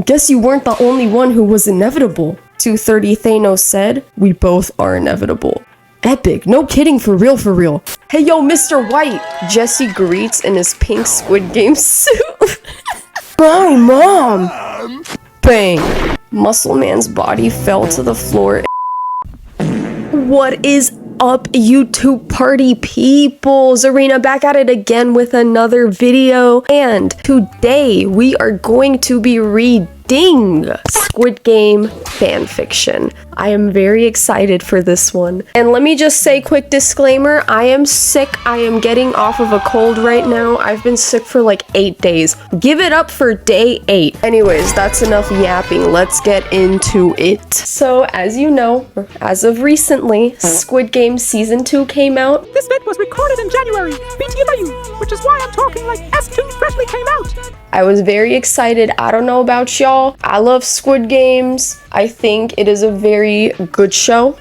Guess you weren't the only one who was inevitable. 230 Thanos said, we both are inevitable. Epic, no kidding, for real, for real. Hey yo, Mr. White! Jesse greets in his pink Squid Game suit. Bye, Mom! Bang! Muscle Man's body fell to the floor. What is up, YouTube party people? Zarina back at it again with another video, and today we are going to be reading Squid Game fanfiction. I am very excited for this one. And let me just say, quick disclaimer, I am sick. I am getting off of a cold right now. I've been sick for like 8 days. Give it up for day 8. Anyways, that's enough yapping. Let's get into it. So, as you know, as of recently, Squid Game Season 2 came out. This vid was recorded in January, BTW, which is why I'm talking like S2 freshly came out. I was very excited. I don't know about y'all. I love Squid Games. I think it is a very good show.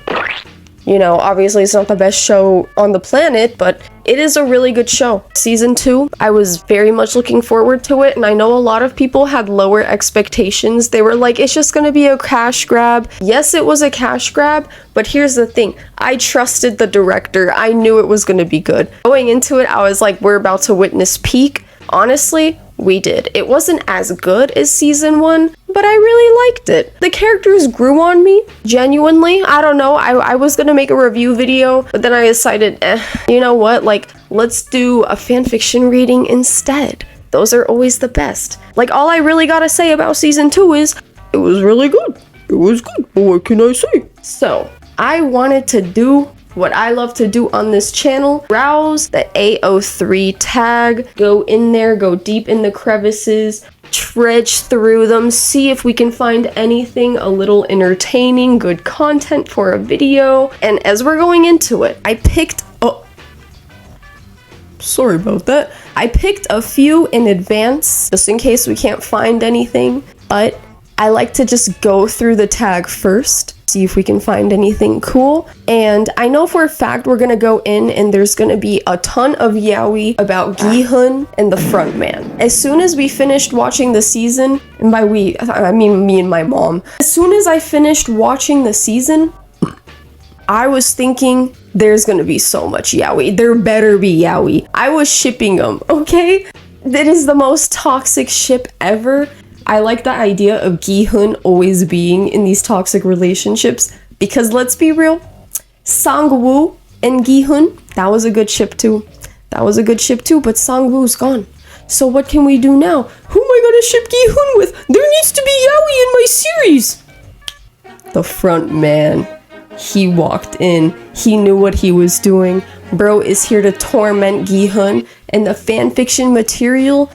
You know, obviously it's not the best show on the planet, but it is a really good show. Season 2, I was very much looking forward to it, and I know a lot of people had lower expectations. They were like, it's just gonna be a cash grab. Yes, it was a cash grab, but here's the thing. I trusted the director. I knew it was gonna be good. Going into it, I was like, we're about to witness peak. Honestly, we did. It wasn't as good as season 1, but I really liked it. The characters grew on me, genuinely. I don't know, I was gonna make a review video, but then I decided, you know what, like, let's do a fanfiction reading instead. Those are always the best. Like, all I really gotta say about season 2 is, it was really good. It was good, what can I say? So, I wanted to do what I love to do on this channel, browse the AO3 tag, go in there, go deep in the crevices, trudge through them, see if we can find anything a little entertaining, good content for a video. And as we're going into it, I picked, oh, sorry about that. I picked a few in advance, just in case we can't find anything, but I like to just go through the tag first, see if we can find anything cool. And I know for a fact we're gonna go in and there's gonna be a ton of yaoi about Gi-hun and the front man. As soon as we finished watching the season, and by we, I mean me and my mom. As soon as I finished watching the season, I was thinking there's gonna be so much yaoi. There better be yaoi. I was shipping them, okay? That is the most toxic ship ever. I like the idea of Gi-hun always being in these toxic relationships, because let's be real, Sang-woo and Gi-hun, that was a good ship too. That was a good ship too, but Sang-woo's gone. So what can we do now? Who am I gonna ship Gi-hun with? There needs to be yaoi in my series! The front man. He walked in. He knew what he was doing. Bro is here to torment Gi-hun, and the fanfiction material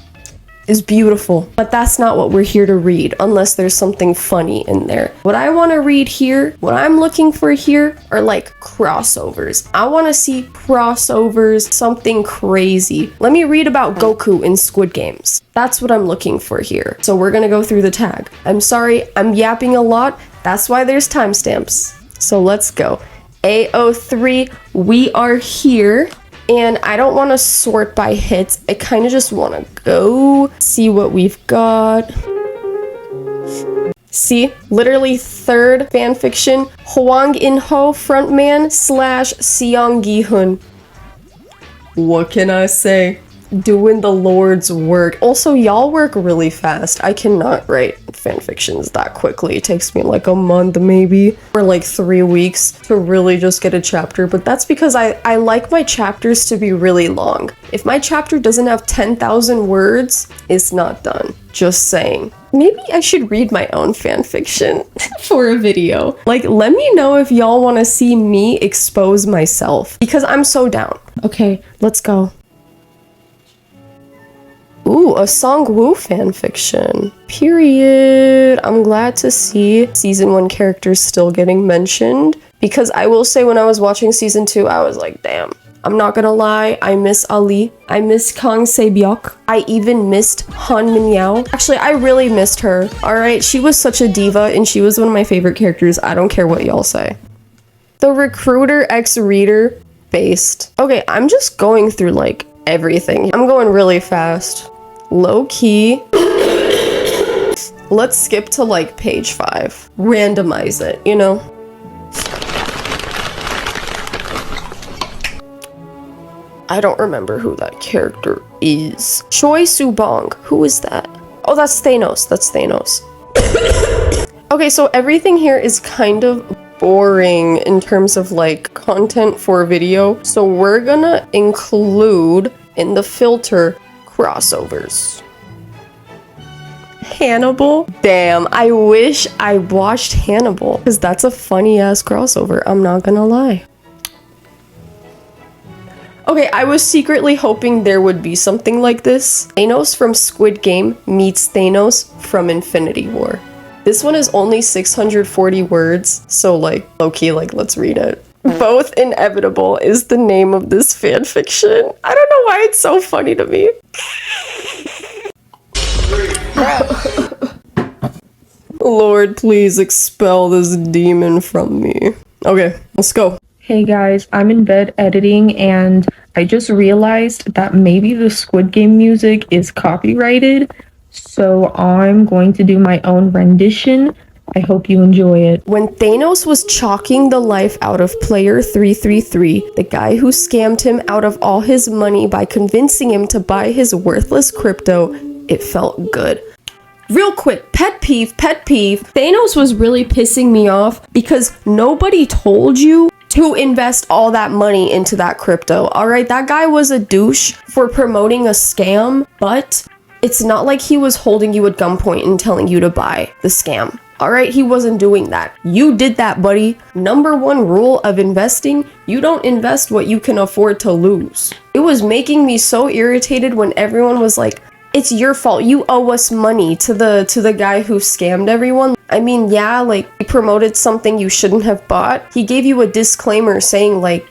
is beautiful, but that's not what we're here to read unless there's something funny in there. What I want to read here, what I'm looking for here are like crossovers. I want to see crossovers, something crazy. Let me read about Goku in Squid Games. That's what I'm looking for here. So we're gonna go through the tag. I'm sorry, I'm yapping a lot. That's why there's timestamps. So let's go. AO3, we are here. And I don't want to sort by hits. I kind of just want to go see what we've got. See, literally third fanfiction, Hwang In-ho frontman / Seong Gi-hun. What can I say? Doing the Lord's work. Also, y'all work really fast. I cannot write fanfictions that quickly. It takes me like a month maybe, or like 3 weeks to really just get a chapter, but that's because I like my chapters to be really long. If my chapter doesn't have 10,000 words, it's not done. Just saying. Maybe I should read my own fanfiction for a video. Like, let me know if y'all want to see me expose myself, because I'm so down. Okay, let's go. Ooh, a Sang-woo fanfiction. Period. I'm glad to see season 1 characters still getting mentioned, because I will say when I was watching season 2, I was like, damn. I'm not gonna lie, I miss Ali. I miss Kang Se-byuk. I even missed Han Min-yao. Actually, I really missed her. Alright, she was such a diva and she was one of my favorite characters. I don't care what y'all say. The Recruiter X Reader based. Okay, I'm just going through like everything. I'm going really fast. Low key. Let's skip to like page 5. Randomize it, you know? I don't remember who that character is. Choi Subong. Who is that? Oh, that's Thanos. That's Thanos. Okay, so everything here is kind of boring in terms of like content for a video. So we're gonna include in the filter crossovers. Hannibal? Damn, I wish I watched Hannibal because that's a funny ass crossover. I'm not gonna lie. Okay, I was secretly hoping there would be something like this. Thanos from Squid Game meets Thanos from Infinity War. This one is only 640 words, so like, low-key, like, let's read it. Both inevitable is the name of this fanfiction. I don't know why it's so funny to me. Lord, please expel this demon from me. Okay, let's go. Hey guys, I'm in bed editing and I just realized that maybe the Squid Game music is copyrighted, so I'm going to do my own rendition. I hope you enjoy it. When Thanos was chalking the life out of player 333, the guy who scammed him out of all his money by convincing him to buy his worthless crypto, it felt good. Real quick, pet peeve, Thanos was really pissing me off because nobody told you to invest all that money into that crypto. Alright, that guy was a douche for promoting a scam, but it's not like he was holding you at gunpoint and telling you to buy the scam. Alright, he wasn't doing that. You did that, buddy. Number 1 rule of investing, you don't invest what you can afford to lose. It was making me so irritated when everyone was like, it's your fault, you owe us money to the guy who scammed everyone. I mean, yeah, like, he promoted something you shouldn't have bought. He gave you a disclaimer saying, like,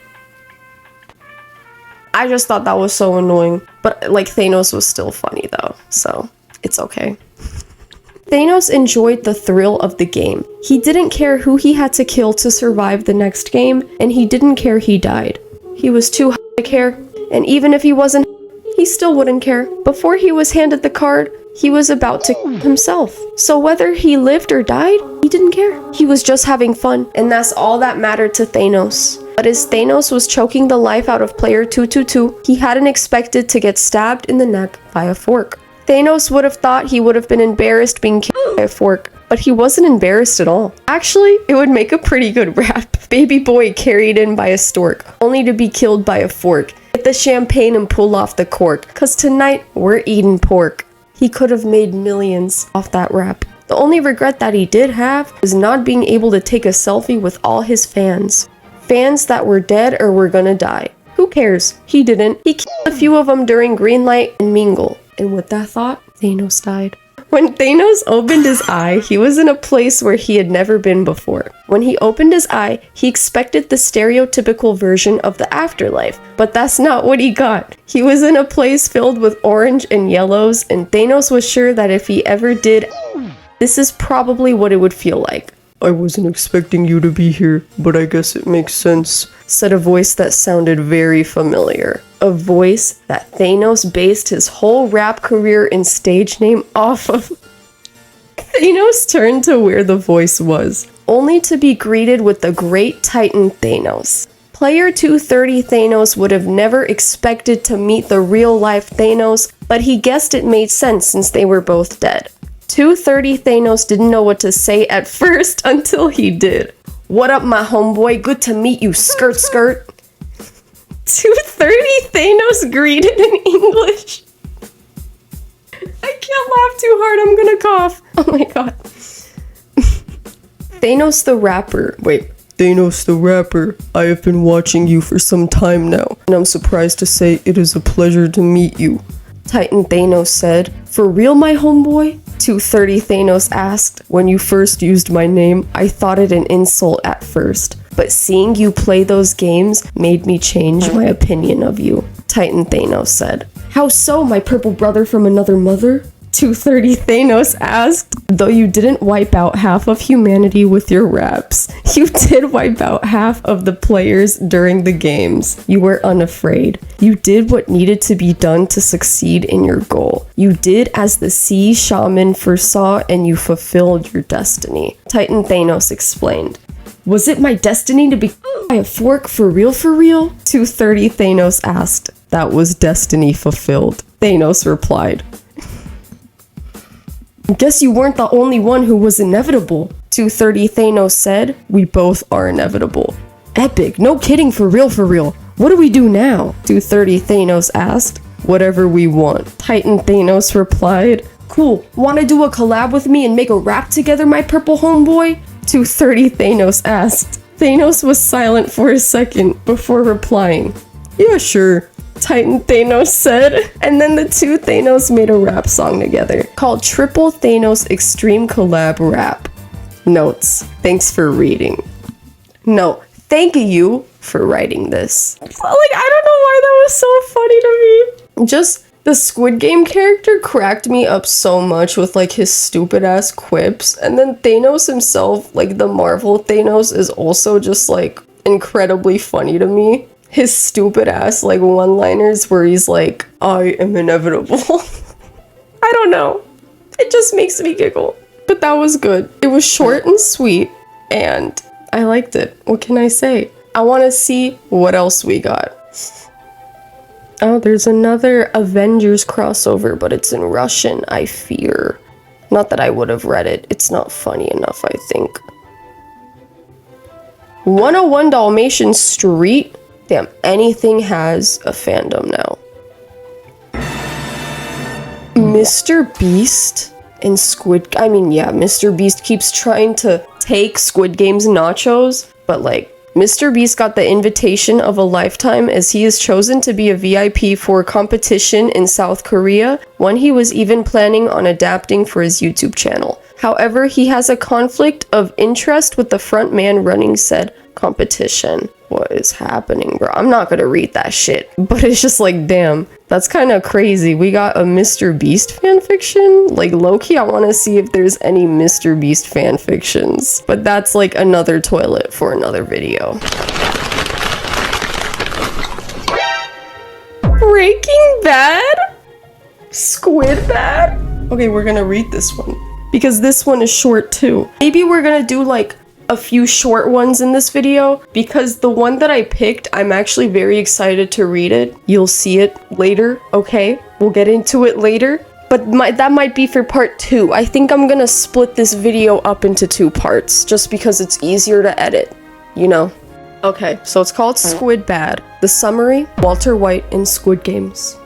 I just thought that was so annoying. But, like, Thanos was still funny, though, so it's okay. Thanos enjoyed the thrill of the game. He didn't care who he had to kill to survive the next game, and he didn't care he died. He was too high to care, and even if he wasn't, he still wouldn't care. Before he was handed the card, he was about to kill himself. So whether he lived or died, he didn't care. He was just having fun, and that's all that mattered to Thanos. But as Thanos was choking the life out of player 222, he hadn't expected to get stabbed in the neck by a fork. Thanos would have thought he would have been embarrassed being killed by a fork, but he wasn't embarrassed at all. Actually, it would make a pretty good rap. Baby boy carried in by a stork, only to be killed by a fork. Get the champagne and pull off the cork, cause tonight we're eating pork. He could have made millions off that rap. The only regret that he did have was not being able to take a selfie with all his fans. Fans that were dead or were gonna die. Who cares? He didn't. He killed a few of them during Greenlight and Mingle. And with that thought, Thanos died. When Thanos opened his eye, he was in a place where he had never been before. When he opened his eye, he expected the stereotypical version of the afterlife, but that's not what he got. He was in a place filled with orange and yellows, and Thanos was sure that if he ever did, this is probably what it would feel like. I wasn't expecting you to be here, but I guess it makes sense, said a voice that sounded very familiar. A voice that Thanos based his whole rap career and stage name off of. Thanos turned to where the voice was, only to be greeted with the great Titan Thanos. Player 230 Thanos would have never expected to meet the real-life Thanos, but he guessed it made sense since they were both dead. 230 Thanos didn't know what to say at first until he did. What up, my homeboy? Good to meet you, skirt skirt. 230 Thanos greeted in English. I can't laugh too hard, I'm gonna cough. Oh my god. Thanos the rapper. Wait. Thanos the rapper. I have been watching you for some time now, and I'm surprised to say it is a pleasure to meet you. Titan Thanos said. For real, my homeboy? 230 Thanos asked. When you first used my name, I thought it an insult at first, but seeing you play those games made me change my opinion of you, Titan Thanos said. How so, my purple brother from another mother? 230 Thanos asked, though you didn't wipe out half of humanity with your raps, you did wipe out half of the players during the games. You were unafraid. You did what needed to be done to succeed in your goal. You did as the sea shaman foresaw and you fulfilled your destiny. Titan Thanos explained. Was it my destiny to be by a fork for real for real? 230 Thanos asked. That was destiny fulfilled. Thanos replied. Guess you weren't the only one who was inevitable. 230 Thanos said. We both are inevitable. Epic, no kidding, for real for real. What do we do now? 230 Thanos asked. Whatever we want. Titan Thanos replied. Cool, wanna do a collab with me and make a rap together, my purple homeboy? 230 Thanos asked. Thanos was silent for a second before replying. Yeah, sure. Titan Thanos said. And then the two Thanos made a rap song together called Triple Thanos Extreme Collab Rap. Notes. Thanks for reading. No, thank you for writing this. Like, I don't know why that was so funny to me. Just the Squid Game character cracked me up so much with like his stupid ass quips. And then Thanos himself, like the Marvel Thanos, is also just like incredibly funny to me. His stupid ass like one-liners where he's like, I am inevitable. I don't know. It just makes me giggle. But that was good. It was short and sweet and I liked it. What can I say? I want to see what else we got. Oh, there's another Avengers crossover, but it's in Russian, I fear. Not that I would have read it. It's not funny enough, I think. 101 Dalmatian Street? Damn, anything has a fandom now. Mr. Beast and Mr. Beast keeps trying to take Squid Game's nachos, but like, Mr. Beast got the invitation of a lifetime as he is chosen to be a VIP for a competition in South Korea, one he was even planning on adapting for his YouTube channel. However, he has a conflict of interest with the front man running said competition. What is happening, bro? I'm not gonna read that shit, but it's just like, damn, that's kind of crazy. We got a Mr. Beast fanfiction? Like, low-key, I want to see if there's any Mr. Beast fanfictions, but that's like another toilet for another video. Breaking Bad? Squid Bad? Okay, we're gonna read this one because this one is short too. Maybe we're gonna do like a few short ones in this video because the one that I picked, I'm actually very excited to read it. You'll see it later, okay? We'll get into it later, but that might be for part 2. I think I'm gonna split this video up into 2 parts just because it's easier to edit, you know? Okay, so it's called Squid Bad. The summary, Walter White in Squid Games.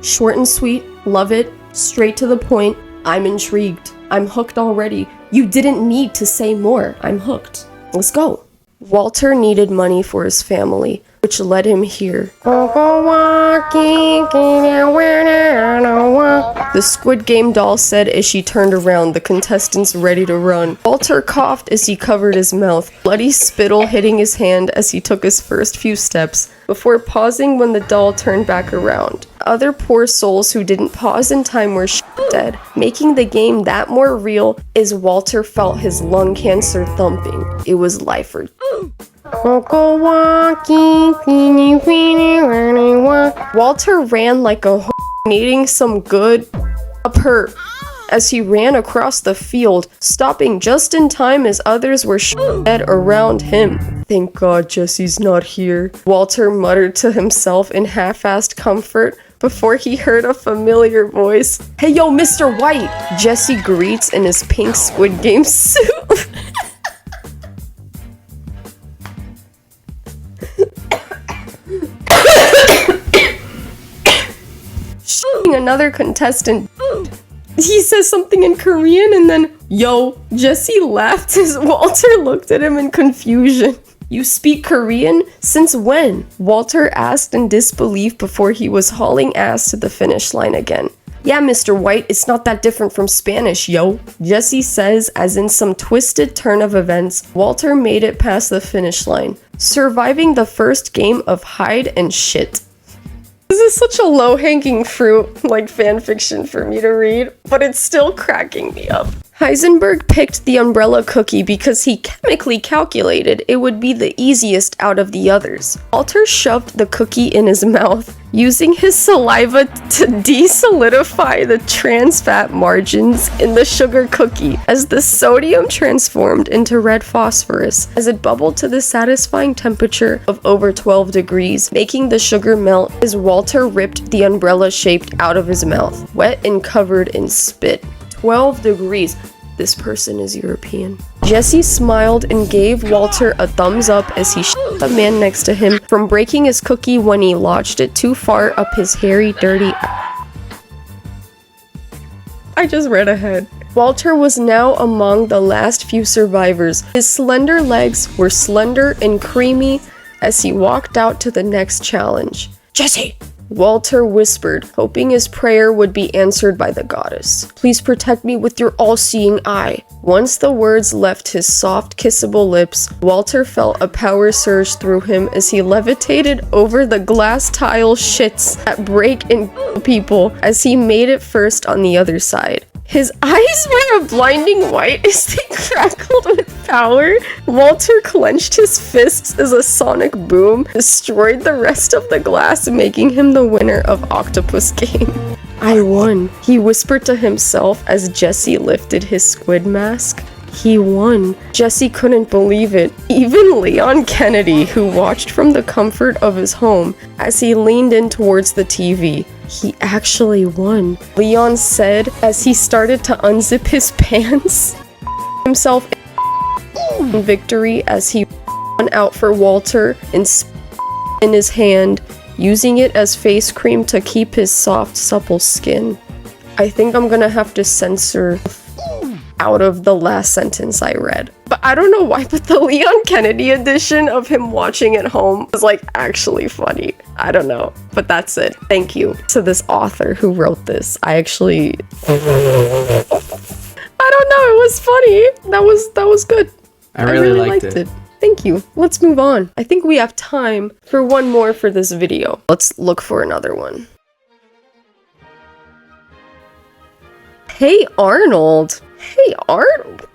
Short and sweet, love it, straight to the point. I'm intrigued. I'm hooked already. You didn't need to say more. I'm hooked. Let's go. Walter needed money for his family, which led him here. The Squid Game doll said as she turned around, the contestants ready to run. Walter coughed as he covered his mouth, bloody spittle hitting his hand as he took his first few steps, before pausing when the doll turned back around. Other poor souls who didn't pause in time were dead, making the game that more real as Walter felt his lung cancer thumping. It was life or Walter ran like a needing some good up her as he ran across the field, stopping just in time as others were dead around him. Thank God Jesse's not here, Walter muttered to himself in half-assed comfort before he heard a familiar voice. Hey yo, Mr. White! Jesse greets in his pink Squid Game suit. Another contestant. He says something in Korean and then, yo, Jesse laughed as Walter looked at him in confusion. You speak Korean? Since when? Walter asked in disbelief before he was hauling ass to the finish line again. Yeah, Mr. White, it's not that different from Spanish, yo. Jesse says as in some twisted turn of events, Walter made it past the finish line, surviving the first game of hide and shit. This is such a low-hanging fruit, like fanfiction for me to read, but it's still cracking me up. Heisenberg picked the umbrella cookie because he chemically calculated it would be the easiest out of the others. Walter shoved the cookie in his mouth, using his saliva to desolidify the trans fat margins in the sugar cookie as the sodium transformed into red phosphorus as it bubbled to the satisfying temperature of over 12 degrees, making the sugar melt as Walter ripped the umbrella shaped out of his mouth, wet and covered in spit. 12 degrees. This person is European. Jesse smiled and gave Walter a thumbs up as he shot the man next to him from breaking his cookie when he lodged it too far up his hairy, dirty I just read ahead. Walter was now among the last few survivors. His slender legs were slender and creamy as he walked out to the next challenge. Jesse! Walter whispered, hoping his prayer would be answered by the goddess. Please protect me with your all-seeing eye. Once the words left his soft, kissable lips, Walter felt a power surge through him as he levitated over the glass tile shits that break and people as he made it first on the other side. His eyes were a blinding white as they crackled with power. Walter clenched his fists as a sonic boom destroyed the rest of the glass, making him the winner of Octopus Game. I won, he whispered to himself as Jesse lifted his squid mask. He won. Jesse couldn't believe it. Even Leon Kennedy, who watched from the comfort of his home as he leaned in towards the TV. He actually won, Leon said as he started to unzip his pants. Himself in victory as he ran out for Walter and in his hand, using it as face cream to keep his soft, supple skin. I think I'm gonna have to censor out of the last sentence I read. But I don't know why, but the Leon Kennedy edition of him watching at home is like actually funny. I don't know, but that's it. Thank you to this author who wrote this. I don't know, it was funny. That was good. I really liked it. Thank you. Let's move on. I think we have time for one more for this video. Let's look for another one. Hey Arnold. Hey Arnold.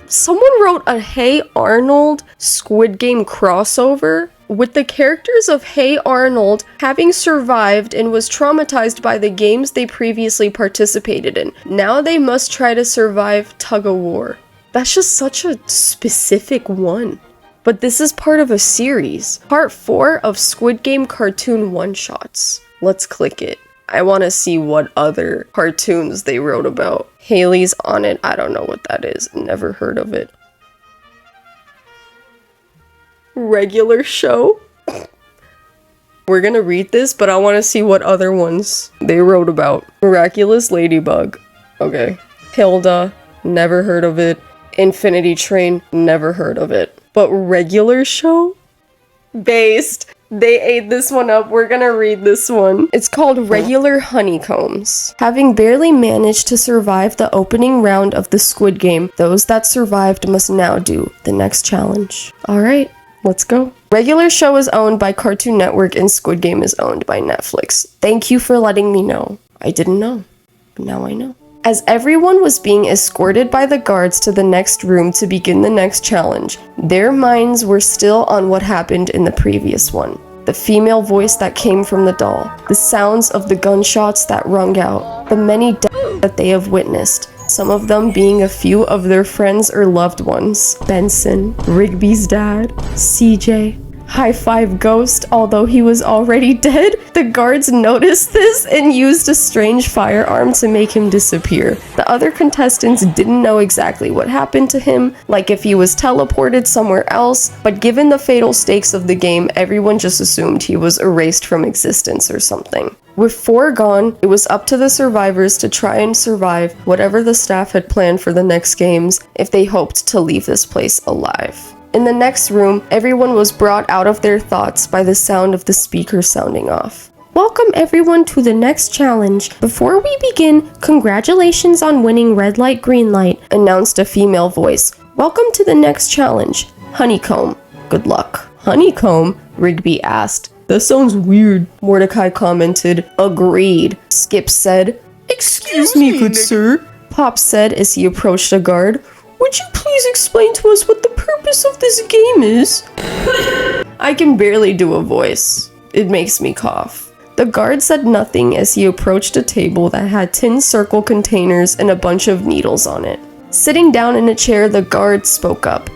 Someone wrote a Hey Arnold Squid Game crossover with the characters of Hey Arnold having survived and was traumatized by the games they previously participated in. Now they must try to survive tug of war. That's just such a specific one. But this is part of a series. Part 4 of Squid Game cartoon one-shots. Let's click it. I want to see what other cartoons they wrote about. Haley's on it. I don't know what that is. Never heard of it. Regular show? We're gonna read this, but I want to see what other ones they wrote about. Miraculous Ladybug. Okay. Hilda. Never heard of it. Infinity Train. Never heard of it. But regular show? Based. They ate this one up. We're gonna read this one. It's called Regular Honeycombs. Having barely managed to survive the opening round of the Squid Game, those that survived must now do the next challenge. Alright, let's go. Regular show is owned by Cartoon Network and Squid Game is owned by Netflix. Thank you for letting me know. I didn't know, but now I know. As everyone was being escorted by the guards to the next room to begin the next challenge, their minds were still on what happened in the previous one. The female voice that came from the doll, the sounds of the gunshots that rung out, the many deaths that they have witnessed, some of them being a few of their friends or loved ones. Benson, Rigby's dad, CJ, High Five Ghost, although he was already dead. The guards noticed this and used a strange firearm to make him disappear. The other contestants didn't know exactly what happened to him, like if he was teleported somewhere else, but given the fatal stakes of the game, everyone just assumed he was erased from existence or something. With 4 gone, it was up to the survivors to try and survive whatever the staff had planned for the next games if they hoped to leave this place alive. In the next room, everyone was brought out of their thoughts by the sound of the speaker sounding off. Welcome everyone to the next challenge. Before we begin, congratulations on winning red light, green light, announced a female voice. Welcome to the next challenge, Honeycomb. Good luck. Honeycomb? Rigby asked. That sounds weird. Mordecai commented. Agreed. Skip said. Excuse me, good sir. Pop said as he approached a guard. Would you please explain to us what the purpose of this game is? I can barely do a voice. It makes me cough. The guard said nothing as he approached a table that had tin circle containers and a bunch of needles on it. Sitting down in a chair, the guard spoke up.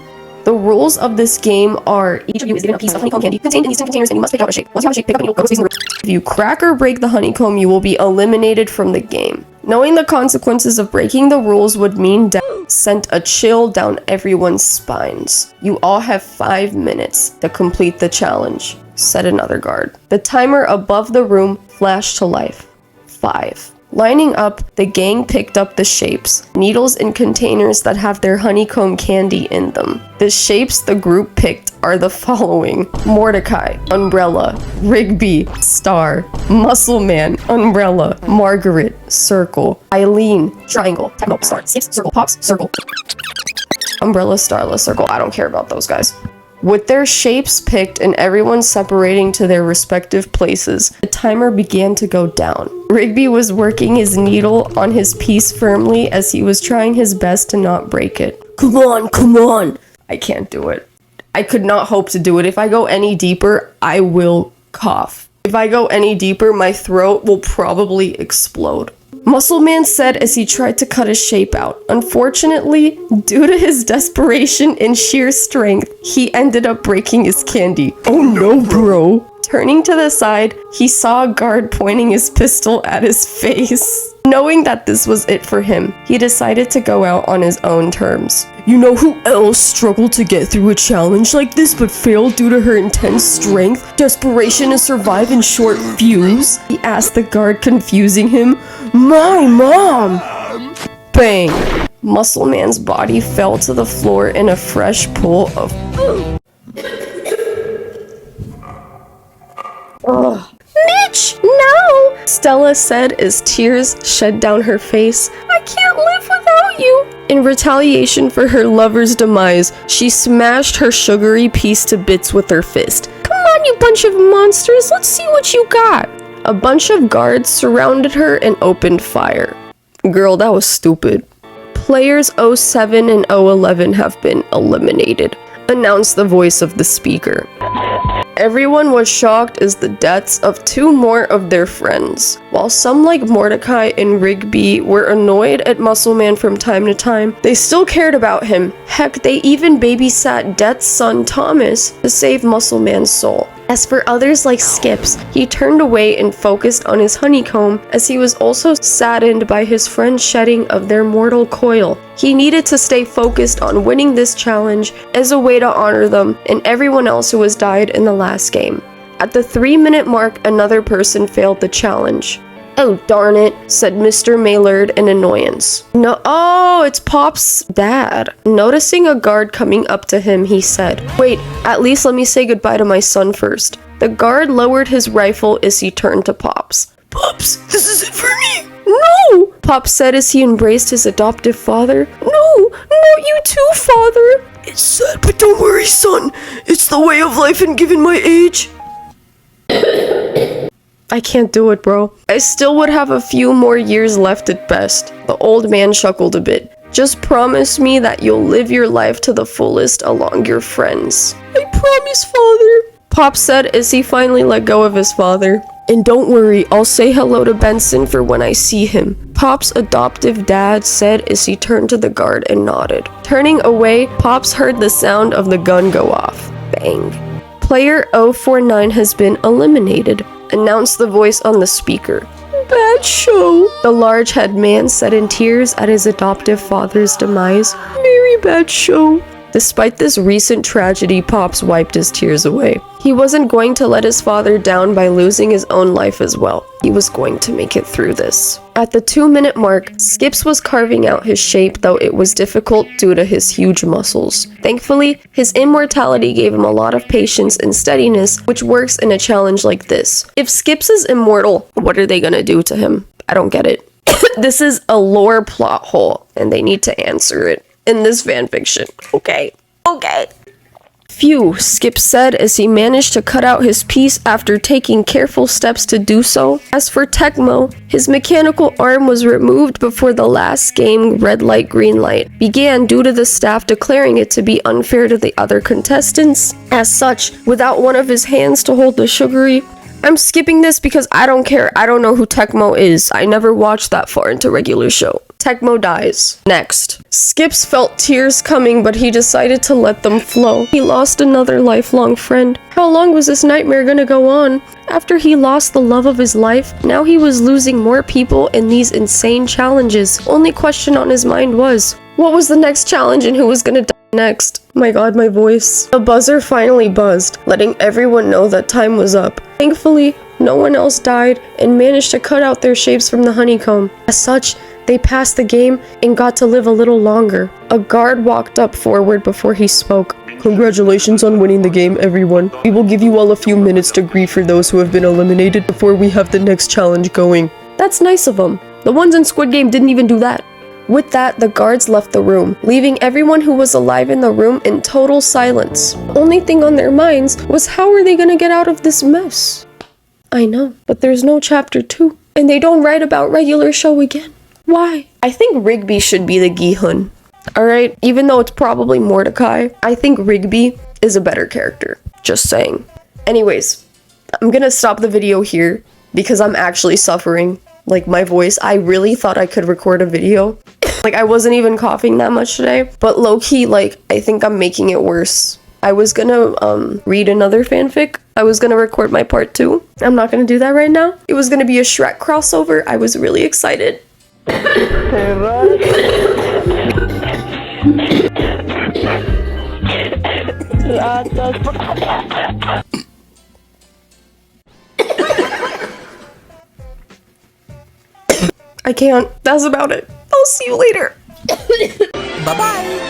The rules of this game are each of you is given a piece of honeycomb candy contained in these tin containers and you must pick out a shape. Once you have a shape, pick up a needle, go to the room. If you crack or break the honeycomb, you will be eliminated from the game. Knowing the consequences of breaking the rules would mean death sent a chill down everyone's spines. You all have 5 minutes to complete the challenge, said another guard. The timer above the room flashed to life. 5. Lining up, the gang picked up the shapes, needles in containers that have their honeycomb candy in them. The shapes the group picked are the following: Mordecai, umbrella; Rigby, star; Muscle Man, umbrella; Margaret, circle; Eileen, triangle; Techno, star; Skips, circle; Pops, circle; umbrella, starless, circle. I don't care about those guys. With their shapes picked and everyone separating to their respective places, the timer began to go down. Rigby was working his needle on his piece firmly as he was trying his best to not break it. Come on, come on! I can't do it. I could not hope to do it. If I go any deeper, I will cough. If I go any deeper, my throat will probably explode. Muscle Man said as he tried to cut his shape out. Unfortunately, due to his desperation and sheer strength, he ended up breaking his candy. Oh no, bro. Turning to the side, he saw a guard pointing his pistol at his face. Knowing that this was it for him, he decided to go out on his own terms. You know who else struggled to get through a challenge like this but failed due to her intense strength, desperation to survive in short fuse? He asked the guard, confusing him. My mom! Bang! Muscle Man's body fell to the floor in a fresh pool of Ugh. Mitch, no! Stella said as tears shed down her face. I can't live without you! In retaliation for her lover's demise, she smashed her sugary piece to bits with her fist. Come on, you bunch of monsters, let's see what you got! A bunch of guards surrounded her and opened fire. Girl, that was stupid. Players 07 and 011 have been eliminated, announced the voice of the speaker. Everyone was shocked as the deaths of 2 more of their friends. While some like Mordecai and Rigby were annoyed at Muscle Man from time to time, they still cared about him. Heck, they even babysat Death's son Thomas to save Muscle Man's soul. As for others like Skips, he turned away and focused on his honeycomb as he was also saddened by his friend's shedding of their mortal coil. He needed to stay focused on winning this challenge as a way to honor them and everyone else who has died in the last game. At the 3-minute mark, another person failed the challenge. Oh darn it, said Mr. Maylard in annoyance. No, oh, it's Pop's dad. Noticing a guard coming up to him, he said, wait, at least let me say goodbye to my son first. The guard lowered his rifle as he turned to Pops. Pops, this is it for me. No, Pop said as he embraced his adoptive father. No, not you too, father. It's sad, but don't worry, son. It's the way of life and given my age. I can't do it, bro. I still would have a few more years left at best. The old man chuckled a bit. Just promise me that you'll live your life to the fullest along your friends. I promise, father. Pop said as he finally let go of his father. And don't worry, I'll say hello to Benson for when I see him. Pop's adoptive dad said as he turned to the guard and nodded. Turning away, Pops heard the sound of the gun go off. Bang. Player 049 has been eliminated, announced the voice on the speaker. Bad show, the large-head man said in tears at his adoptive father's demise. Very bad show. Despite this recent tragedy, Pops wiped his tears away. He wasn't going to let his father down by losing his own life as well. He was going to make it through this. At the 2-minute mark, Skips was carving out his shape, though it was difficult due to his huge muscles. Thankfully, his immortality gave him a lot of patience and steadiness, which works in a challenge like this. If Skips is immortal, what are they gonna do to him? I don't get it. This is a lore plot hole, and they need to answer it in this fanfiction. Okay. Phew, Skip said as he managed to cut out his piece after taking careful steps to do so. As for Tecmo, his mechanical arm was removed before the last game red light green light began due to the staff declaring it to be unfair to the other contestants. As such, without one of his hands to hold the sugary, I'm skipping this because I don't care. I don't know who Tecmo is. I never watched that far into regular show. Tecmo dies. Next. Skips felt tears coming, but he decided to let them flow. He lost another lifelong friend. How long was this nightmare gonna go on? After he lost the love of his life, now he was losing more people in these insane challenges. Only question on his mind was, what was the next challenge and who was gonna die next? My god, my voice. The buzzer finally buzzed, letting everyone know that time was up. Thankfully, no one else died and managed to cut out their shapes from the honeycomb. As such, they passed the game and got to live a little longer. A guard walked up forward before he spoke. Congratulations on winning the game, everyone. We will give you all a few minutes to grieve for those who have been eliminated before we have the next challenge going. That's nice of them. The ones in Squid Game didn't even do that. With that, the guards left the room, leaving everyone who was alive in the room in total silence. Only thing on their minds was how are they gonna get out of this mess? I know, but there's no chapter 2, and they don't write about regular show again. Why? I think Rigby should be the Gihun. Alright, even though it's probably Mordecai, I think Rigby is a better character. Just saying. Anyways, I'm gonna stop the video here because I'm actually suffering. Like my voice, I really thought I could record a video. Like I wasn't even coughing that much today, but low-key, like, I think I'm making it worse. I was gonna read another fanfic. I was gonna record my part 2. I'm not gonna do that right now. It was gonna be a Shrek crossover. I was really excited. I can't. That's about it. I'll see you later. Bye-bye.